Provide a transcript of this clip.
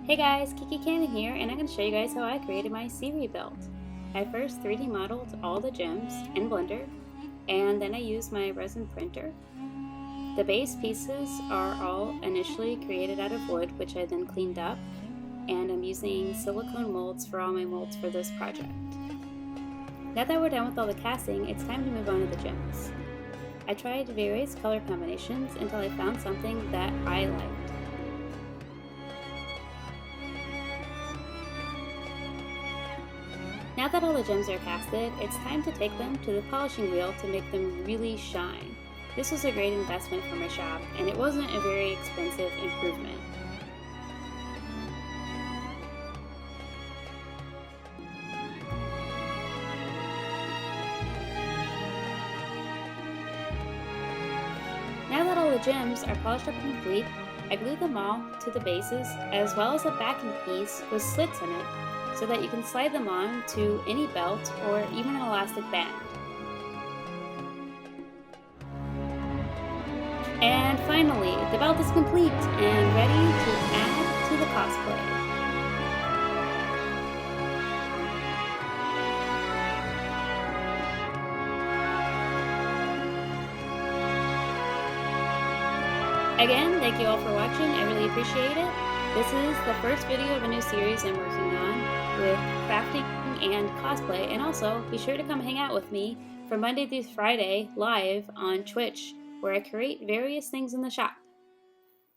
Hey guys, Kiki Cannon here, and I'm going to show you guys how I created my Ciri build. I first 3D modeled all the gems in Blender, and then I used my resin printer. The base pieces are all initially created out of wood, which I then cleaned up, and I'm using silicone molds for all my molds for this project. Now that we're done with all the casting, it's time to move on to the gems. I tried various color combinations until I found something that I liked. Now that all the gems are casted, it's time to take them to the polishing wheel to make them really shine. This was a great investment for my shop, and it wasn't a very expensive improvement. Now that all the gems are polished up and complete, I glued them all to the bases as well as a backing piece with slits in it, so that you can slide them on to any belt or even an elastic band. And finally, the belt is complete and ready to add to the cosplay. Again, thank you all for watching. I really appreciate it. This is the first video of a new series I'm working on with crafting and cosplay, and also be sure to come hang out with me from Monday through Friday live on Twitch, where I create various things in the shop.